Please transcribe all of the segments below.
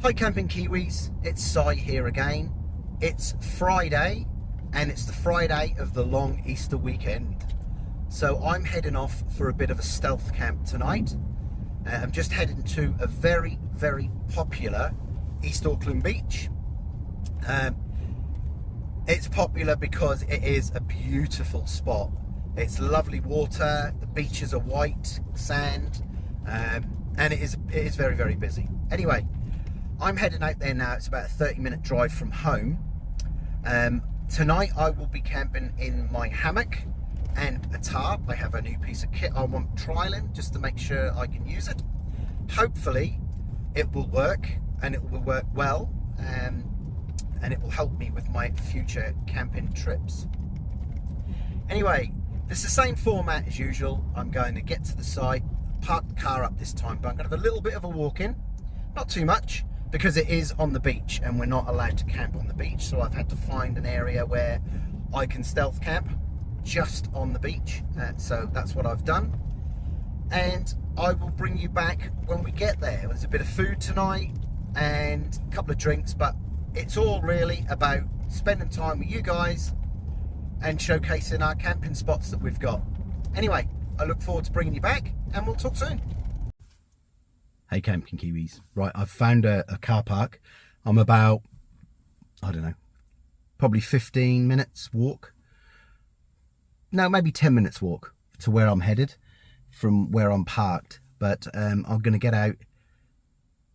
Hi Camping Kiwis, it's Si here again. It's Friday and it's the Friday of the long Easter weekend. So I'm heading off for a bit of a stealth camp tonight. I'm just heading to a very, very popular East Auckland beach. It's popular because it is a beautiful spot. It's lovely water, the beaches are white sand, and it is very, very busy. Anyway, I'm heading out there now. It's about a 30-minute drive from home. Tonight I will be camping in my hammock and a tarp. I have a new piece of kit I want trialing just to make sure I can use it. Hopefully it will work and it will work well, and it will help me with my future camping trips. Anyway, it's the same format as usual. I'm going to get to the site, park the car up this time, but I'm going to have a little bit of a walk in, not too much, because it is on the beach and we're not allowed to camp on the beach. So I've had to find an area where I can stealth camp just on the beach. So that's what I've done. And I will bring you back when we get there. There's a bit of food tonight and a couple of drinks, but it's all really about spending time with you guys and showcasing our camping spots that we've got. Anyway, I look forward to bringing you back and we'll talk soon. Hey Camping Kiwis. Right, I've found a car park. I'm about, I don't know, probably 15 minutes walk. No, maybe 10 minutes walk to where I'm headed from where I'm parked. But I'm going to get out.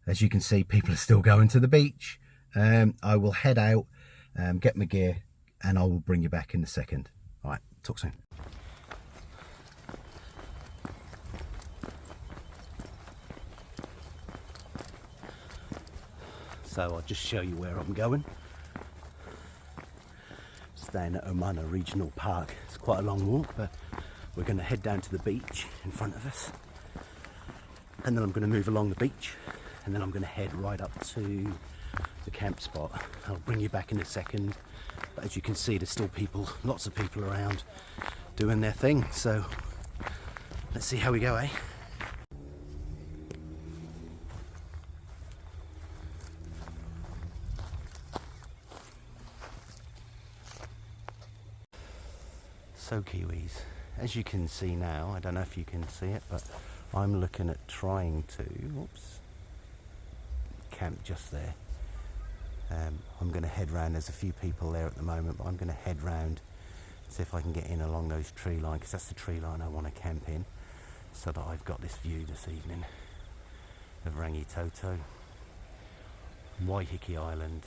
As you can see, people are still going to the beach. I will head out, get my gear, and I will bring you back in a second. All right, talk soon. So I'll just show you where I'm going. Staying at Omana Regional Park. It's quite a long walk, but we're going to head down to the beach in front of us. And then I'm going to move along the beach. And then I'm going to head right up to the camp spot. I'll bring you back in a second. But as you can see, there's still people, lots of people around doing their thing. So let's see how we go, eh? So Kiwis, as you can see now, I don't know if you can see it, but I'm looking at trying to, camp just there. I'm going to head round. There's a few people there at the moment, but I'm going to head round, see if I can get in along those tree lines, because that's the tree line I want to camp in, so that I've got this view this evening of Rangitoto, Waiheke Island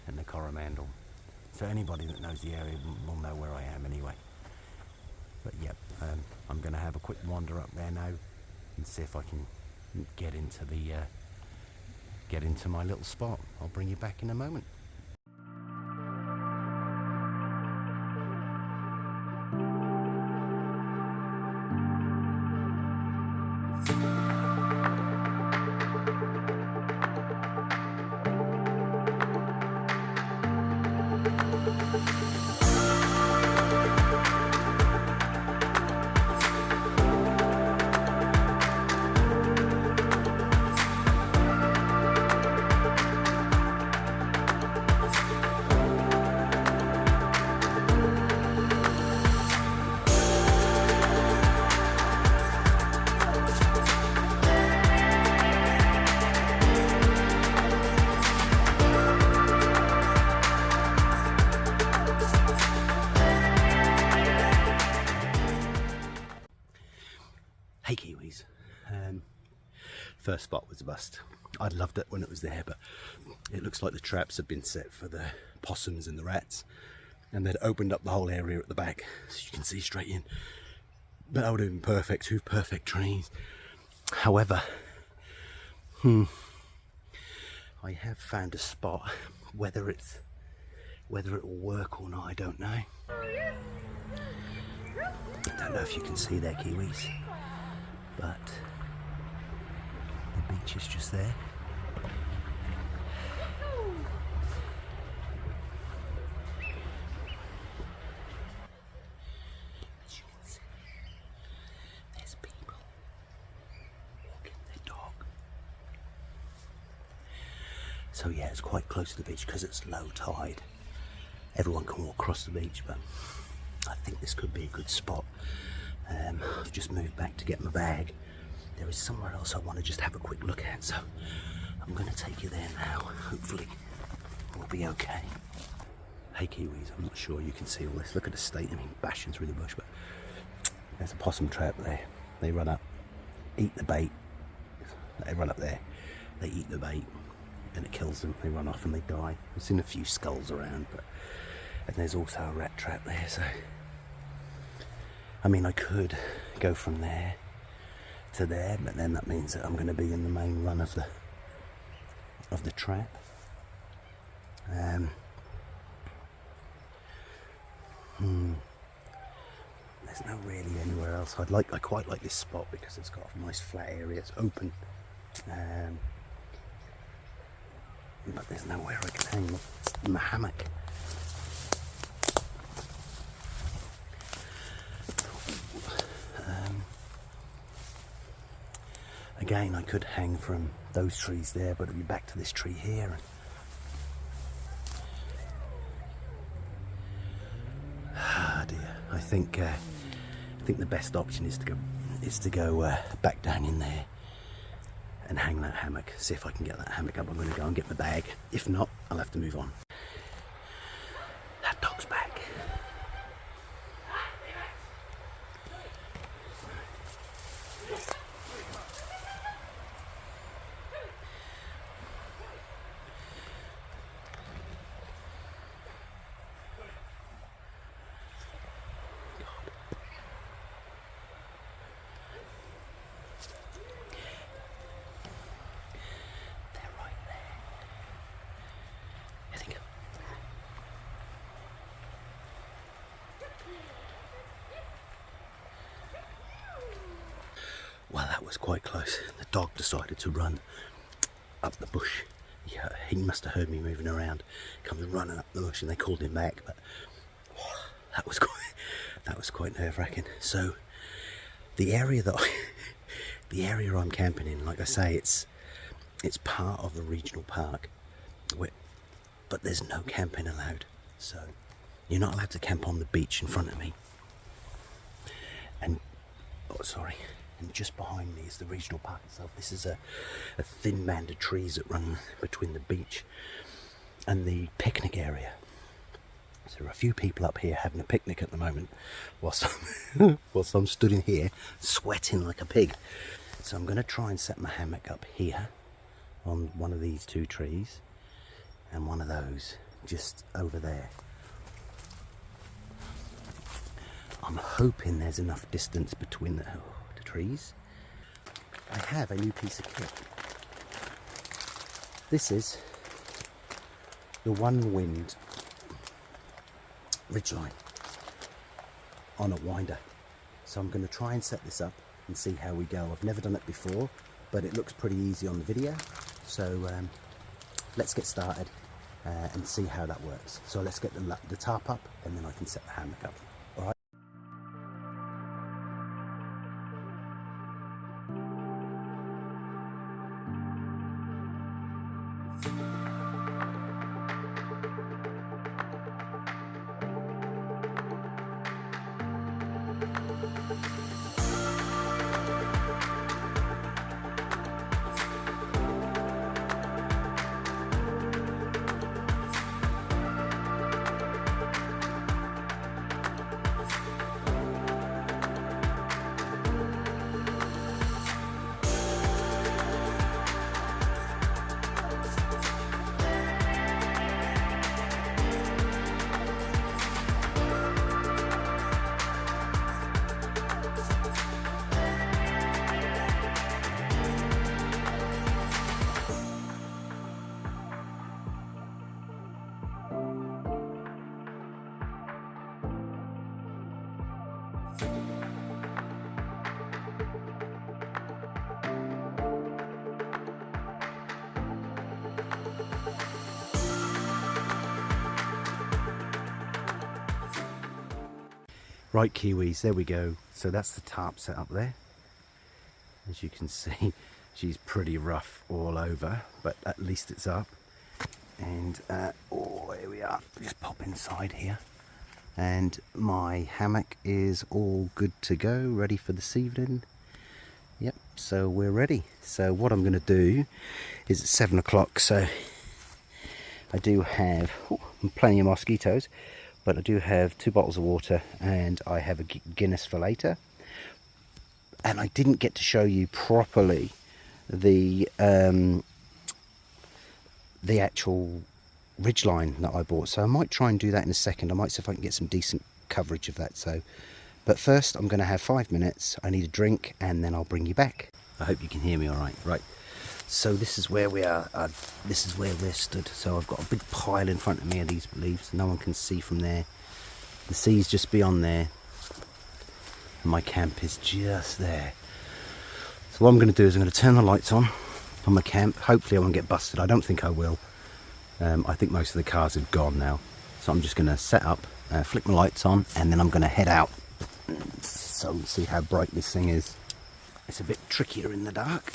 and the Coromandel. So anybody that knows the area will know where I am anyway. But yep, I'm going to have a quick wander up there now and see if I can get into my little spot. I'll bring you back in a moment. Hey Kiwis, first spot was a bust. I loved it when it was there, but it looks like the traps have been set for the possums and the rats, and they'd opened up the whole area at the back so you can see straight in. But that would have been perfect, 2 perfect trees. However, I have found a spot. Whether it will work or not, I don't know. I don't know if you can see there, Kiwis, but the beach is just there. As you can see, there's people walking their dog. So yeah, it's quite close to the beach because it's low tide. Everyone can walk across the beach, but I think this could be a good spot. I've just moved back to get my bag. There is somewhere else I want to just have a quick look at, so I'm going to take you there now. Hopefully we'll be okay. Hey Kiwis, I'm not sure you can see all this. Look at the state, I mean, bashing through the bush, but there's a possum trap there. They run up, eat the bait. They run up there, they eat the bait, and it kills them. They run off and they die. I've seen a few skulls around, but and there's also a rat trap there, so I mean I could go from there to there, but then that means that I'm going to be in the main run of the trap. There's no really anywhere else. I quite like this spot because it's got a nice flat area. It's open, but there's nowhere I can hang my hammock. Again, I could hang from those trees there, but it'll be back to this tree here. And dear, I think the best option is to go back down in there and hang that hammock. See if I can get that hammock up. I'm going to go and get my bag. If not, I'll have to move on. That dog's back. Well, that was quite close. The dog decided to run up the bush. Yeah, he must have heard me moving around. Comes running up the bush, and they called him back. But oh, that was quite nerve-wracking. So the area I'm camping in, like I say, it's part of the regional park, but there's no camping allowed. So you're not allowed to camp on the beach in front of me. And and just behind me is the regional park itself. This is a thin band of trees that run between the beach and the picnic area. So there are a few people up here having a picnic at the moment, whilst I'm stood in here sweating like a pig. So I'm going to try and set my hammock up here on one of these two trees and one of those just over there. I'm hoping there's enough distance between the trees. I have a new piece of kit. This is the One Wind ridgeline on a winder. So I'm going to try and set this up and see how we go. I've never done it before, but it looks pretty easy on the video. So let's get started and see how that works. So let's get the tarp up and then I can set the hammock up. All right. Right, Kiwis, there we go. So that's the tarp set up there. As you can see, she's pretty rough all over, but at least it's up. And oh, here we are. Just pop inside here. And my hammock is all good to go, ready for this evening. Yep, so we're ready. So what I'm going to do is at 7 o'clock, so I do have plenty of mosquitoes, but I do have 2 bottles of water and I have a Guinness for later. And I didn't get to show you properly the actual ridgeline that I bought, so I might try and do that in a second. I might see if I can get some decent coverage of that. So, but first I'm going to have 5 minutes. I need a drink and then I'll bring you back. I hope you can hear me all right. Right, so this is where we are. This is where we're stood. So I've got a big pile in front of me of these leaves. No one can see from there. The sea's just beyond there and my camp is just there. So what I'm going to do is I'm going to turn the lights on my camp. Hopefully I won't get busted. I don't think I will. I think most of the cars have gone now, so I'm just going to set up, flick my lights on, and then I'm going to head out. So see how bright this thing is. It's a bit trickier in the dark.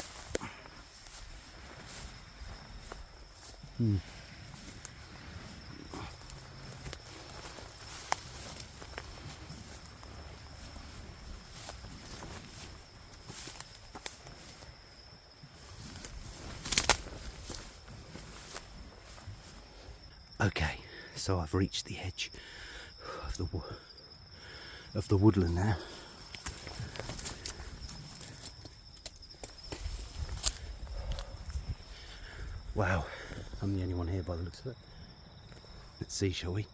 Okay, so I've reached the edge of the woodland now. Wow, I'm the only one here by the looks of it. Let's see, shall we?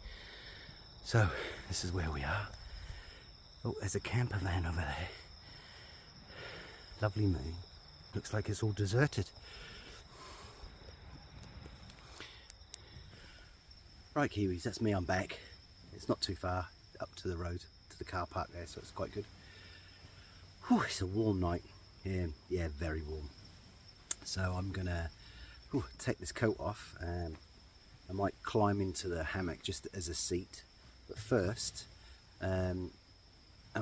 So, this is where we are. Oh, there's a camper van over there. Lovely moon. Looks like it's all deserted. Right, Kiwis, that's me, I'm back. It's not too far up to the road, to the car park there, so it's quite good. Whew, it's a warm night. Yeah, very warm. So I'm gonna take this coat off. I might climb into the hammock just as a seat. But first, I'm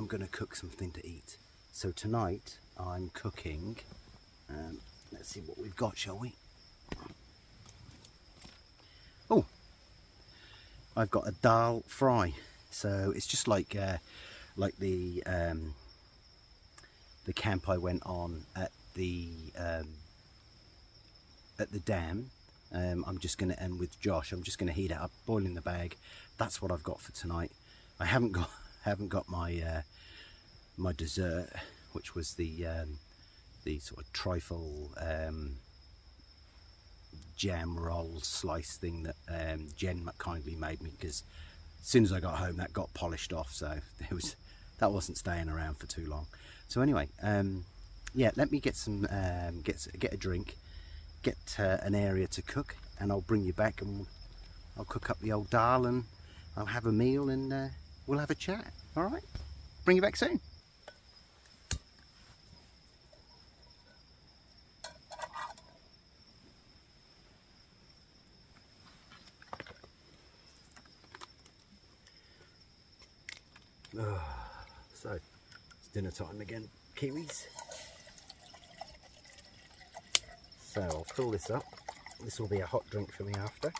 gonna cook something to eat. So tonight, I'm cooking, let's see what we've got, shall we? Oh! I've got a dal fry, so it's just like the camp I went on at the dam. I'm just going to end with Josh. I'm just going to heat it up, boil in the bag. That's what I've got for tonight. I haven't got my my dessert, which was the sort of trifle jam roll slice thing that Jen kindly made me, because as soon as I got home that got polished off, so that wasn't staying around for too long. So anyway, yeah, let me get some get a drink, get an area to cook, and I'll bring you back and I'll cook up the old dal and I'll have a meal and we'll have a chat. All right, bring you back soon. So it's dinner time again, Kiwis. So I'll fill this up. This will be a hot drink for me after,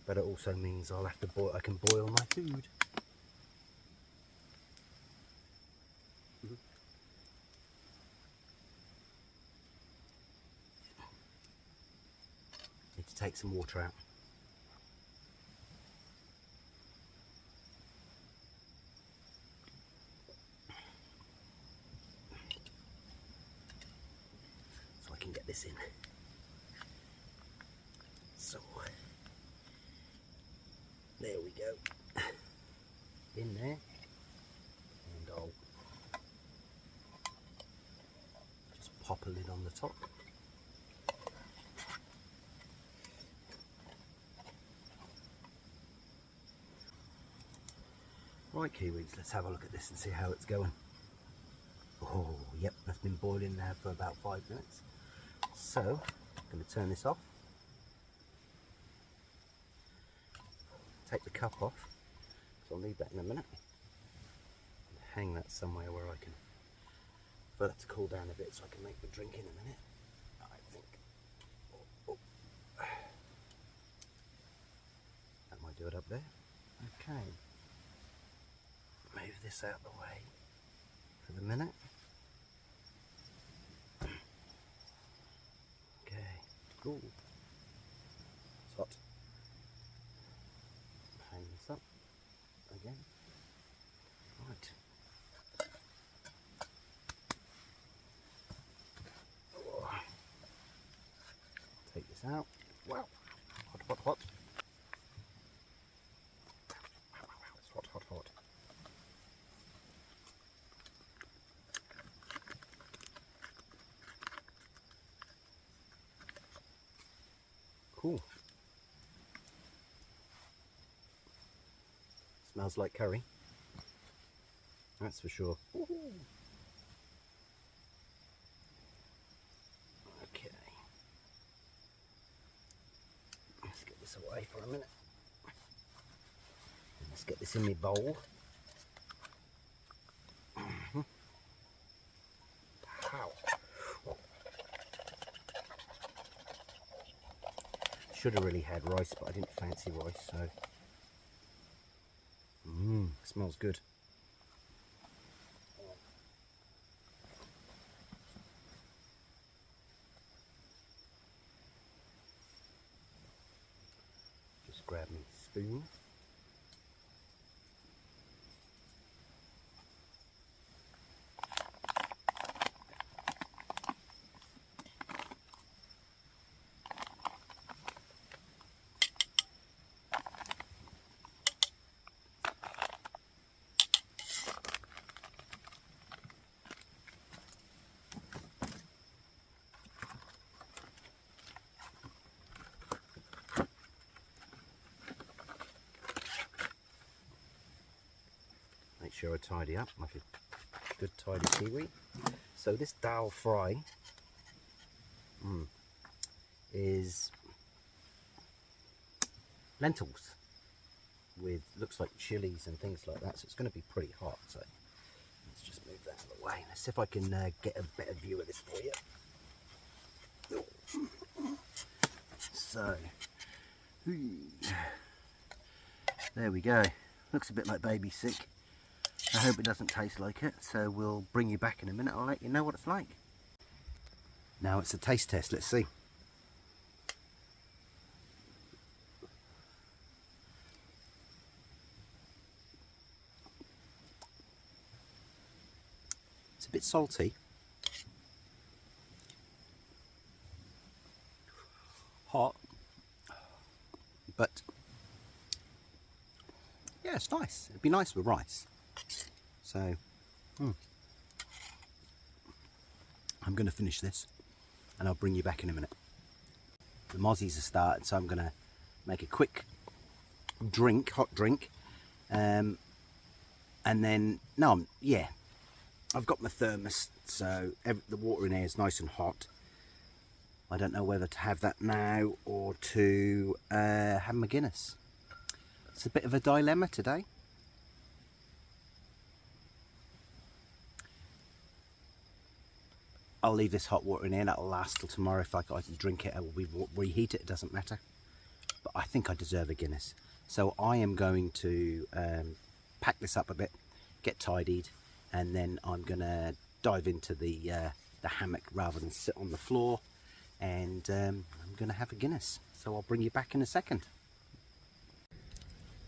but it also means I'll have to I can boil my food. Need to take some water out. Can get this in. So there we go. In there, and I'll just pop a lid on the top. Right, Kiwis, let's have a look at this and see how it's going. Oh, yep, that's been boiling now for about 5 minutes. So, I'm going to turn this off, take the cup off, so I'll need that in a minute, and hang that somewhere where I can, for that to cool down a bit so I can make the drink in a minute, I think. secured up there. Okay. Move this out of the way for the minute. Okay. Cool. It's hot. Hang this up again. Right. Take this out. Wow. Hot, hot, hot. It's hot, hot, hot. Cool. Smells like curry. That's for sure. Okay. Let's get this away for a minute. Let's get this in my bowl. Ow. Should have really had rice, but I didn't fancy rice, so. Smells good. Just grab me a spoon. Make sure I tidy up like a good tidy kiwi. So this dal fry is lentils with, looks like chilies and things like that, so it's going to be pretty hot. So let's just move that out of the way. Let's see if I can get a better view of this for you. So there we go. Looks a bit like baby sick. I hope it doesn't taste like it, so we'll bring you back in a minute. I'll let you know what it's like. Now it's a taste test, let's see. It's a bit salty. Hot. But yeah, it's nice. It'd be nice with rice. So, I'm going to finish this and I'll bring you back in a minute. The mozzies are started, so I'm going to make a quick drink, hot drink, and then, I've got my thermos, so the water in here is nice and hot. I don't know whether to have that now or to have my Guinness. It's a bit of a dilemma today. I'll leave this hot water in here, that'll last till tomorrow. If I drink it, I will reheat it, it doesn't matter. But I think I deserve a Guinness. So I am going to pack this up a bit, get tidied, and then I'm going to dive into the hammock rather than sit on the floor. And I'm going to have a Guinness. So I'll bring you back in a second.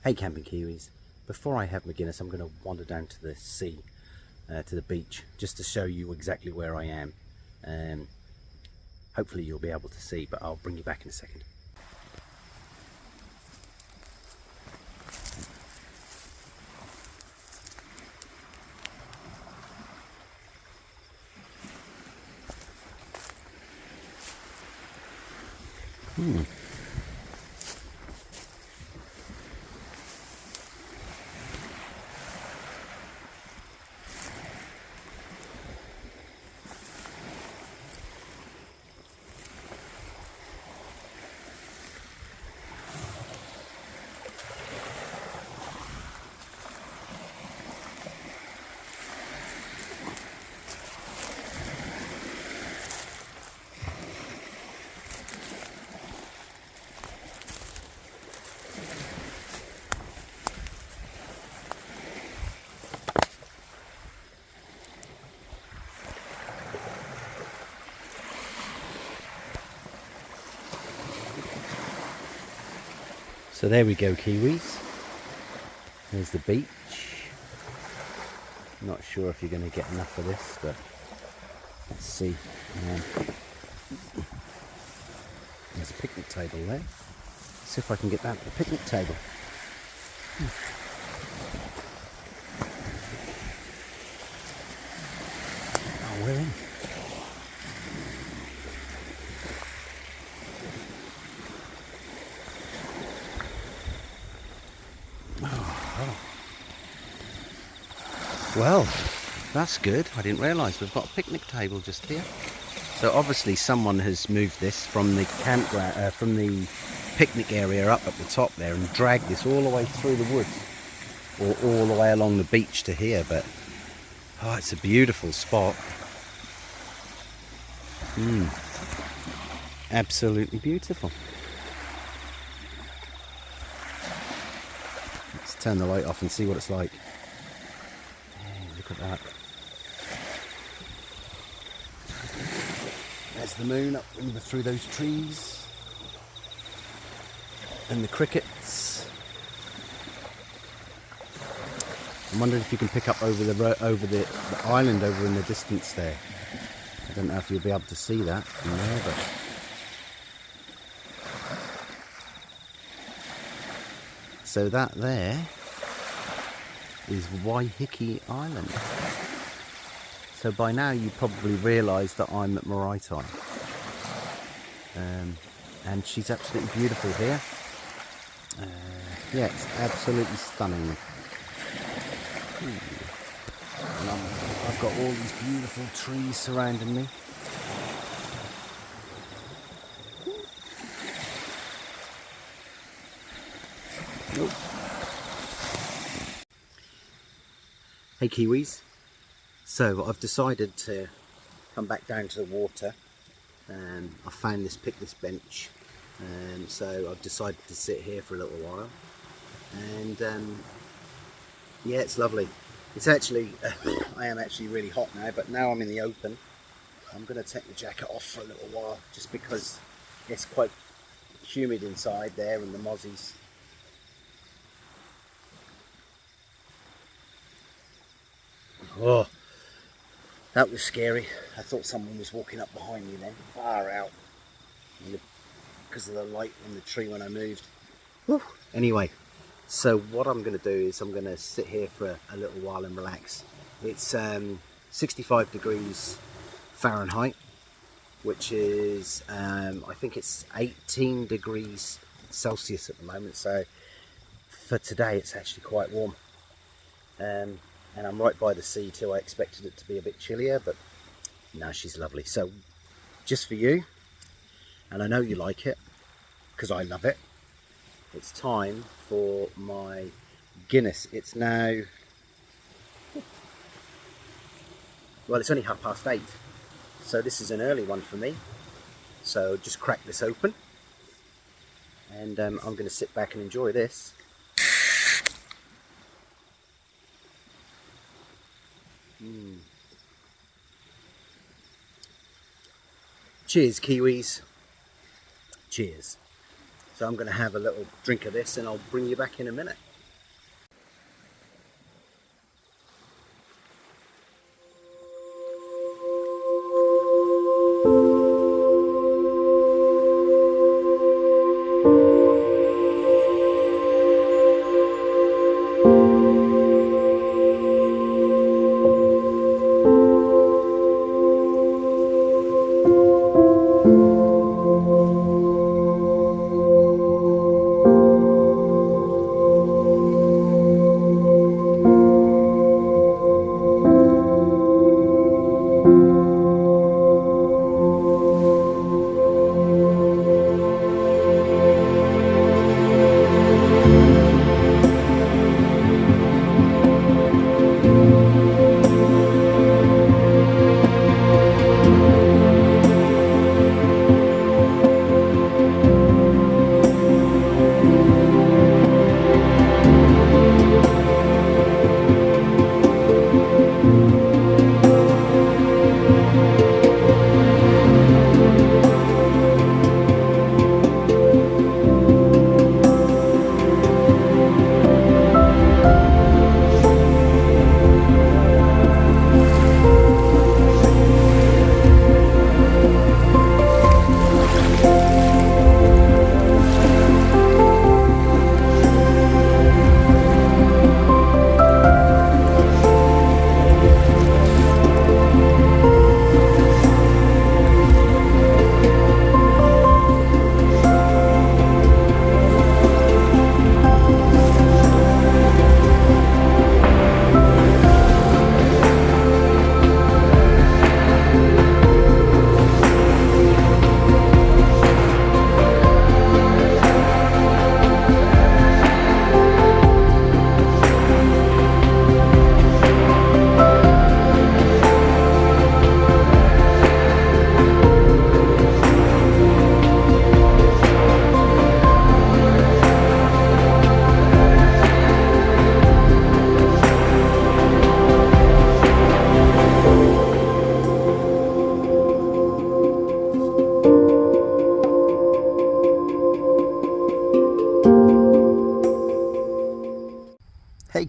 Hey Camping Kiwis, before I have my Guinness, I'm going to wander down to the sea, to the beach, just to show you exactly where I am. Hopefully you'll be able to see, but I'll bring you back in a second. So there we go, Kiwis. There's the beach. Not sure if you're going to get enough of this, but let's see. There's a picnic table there. Let's see if I can get down to the picnic table. Oh, we're in. Well, that's good. I didn't realise we've got a picnic table just here. So obviously someone has moved this from the campground, from the picnic area up at the top there, and dragged this all the way through the woods, or all the way along the beach to here. But oh, it's a beautiful spot. Absolutely beautiful. Let's turn the light off and see what it's like. Look at that. There's the moon up through those trees, and the crickets. I'm wondering if you can pick up over the island over in the distance there. I don't know if you'll be able to see that from there, but so that there is Waiheke Island. So by now you probably realise that I'm at Maraetai, and she's absolutely beautiful here. Yeah, it's absolutely stunning. And I've got all these beautiful trees surrounding me. Nope. Hey Kiwis, so I've decided to come back down to the water. I found this picnic bench, so I've decided to sit here for a little while, and yeah, it's lovely. It's actually, I am actually really hot now, but now I'm in the open. I'm going to take the jacket off for a little while, just because it's quite humid inside there, and the mozzies. Oh, that was scary. I thought someone was walking up behind me then, far out, because of the light in the tree when I moved. Whew. Anyway, so what I'm going to do is I'm going to sit here for a little while and relax. It's 65 degrees Fahrenheit, which is, I think it's 18 degrees Celsius at the moment. So for today, it's actually quite warm. And I'm right by the sea too. I expected it to be a bit chillier, but no, she's lovely. So just for you, and I know you like it, because I love it, it's time for my Guinness. It's now, well, it's only 8:30, so this is an early one for me. So just crack this open, and I'm going to sit back and enjoy this. Cheers, Kiwis. Cheers. So I'm going to have a little drink of this, and I'll bring you back in a minute.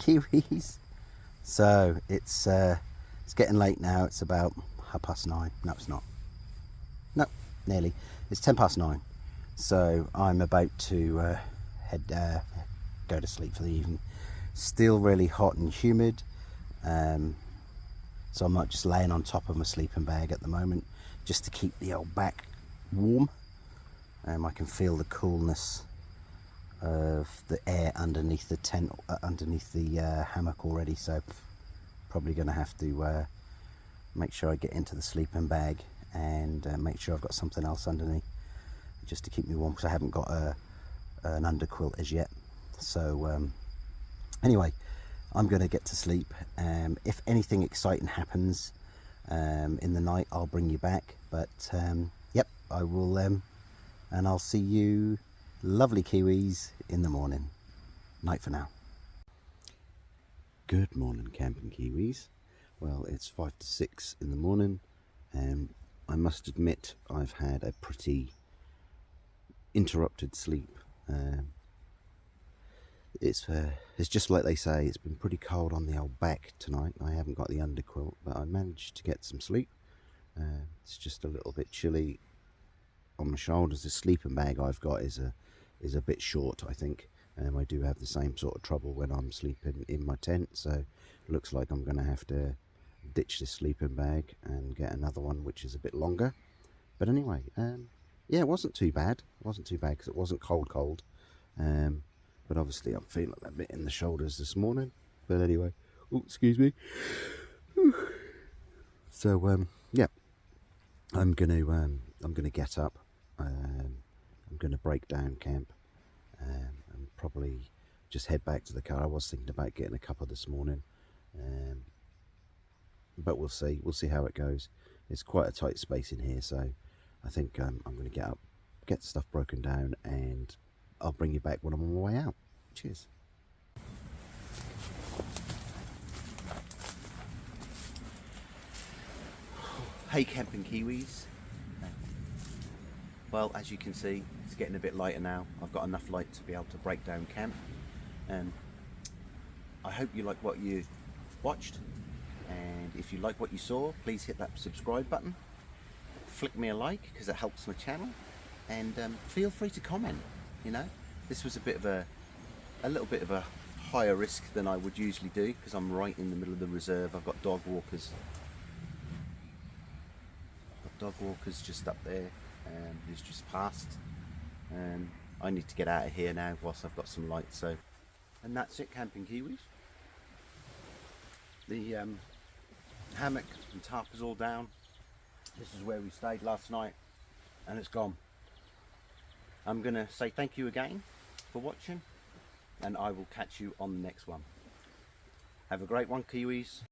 Kiwis. So it's getting late now. It's about 9:30. No, it's not. No, nearly. It's 9:10. So I'm about to go to sleep for the evening. Still really hot and humid. So I'm not just laying on top of my sleeping bag at the moment, just to keep the old back warm. I can feel the coolness of the air underneath the tent, underneath the hammock already. So probably going to have to make sure I get into the sleeping bag and make sure I've got something else underneath, just to keep me warm, because I haven't got an underquilt as yet. So anyway, I'm going to get to sleep. If anything exciting happens in the night, I'll bring you back. But yep, I will, and I'll see you lovely Kiwis in the morning. Night for now. Good morning, camping Kiwis. Well, it's 5 to 6 in the morning. I must admit I've had a pretty interrupted sleep. It's just like they say, it's been pretty cold on the old back tonight. I haven't got the underquilt, but I managed to get some sleep. It's just a little bit chilly on my shoulders. The sleeping bag I've got is a bit short, I think. I do have the same sort of trouble when I'm sleeping in my tent, so it looks like I'm going to have to ditch this sleeping bag and get another one which is a bit longer. But anyway, yeah, it wasn't too bad. It wasn't too bad because it wasn't cold. But obviously I'm feeling a bit in the shoulders this morning. But anyway, oh, excuse me. So yeah, I'm gonna get up. I'm gonna break down camp and probably just head back to the car. I was thinking about getting a cuppa this morning, but we'll see. We'll see how it goes. It's quite a tight space in here, so I think I'm gonna get up, get stuff broken down, and I'll bring you back when I'm on my way out. Cheers. Hey camping Kiwis. Well, as you can see, it's getting a bit lighter now. I've got enough light to be able to break down camp. I hope you like what you watched, and if you like what you saw, please hit that subscribe button. Flick me a like, because it helps my channel, and feel free to comment. You know, this was a little bit of a higher risk than I would usually do, because I'm right in the middle of the reserve. I've got dog walkers. Just up there, who's just passed. I need to get out of here now whilst I've got some light. So, and that's it, camping Kiwis. The hammock and tarp is all down. This is where we stayed last night, and it's gone. I'm gonna say thank you again for watching, and I will catch you on the next one. Have a great one, Kiwis.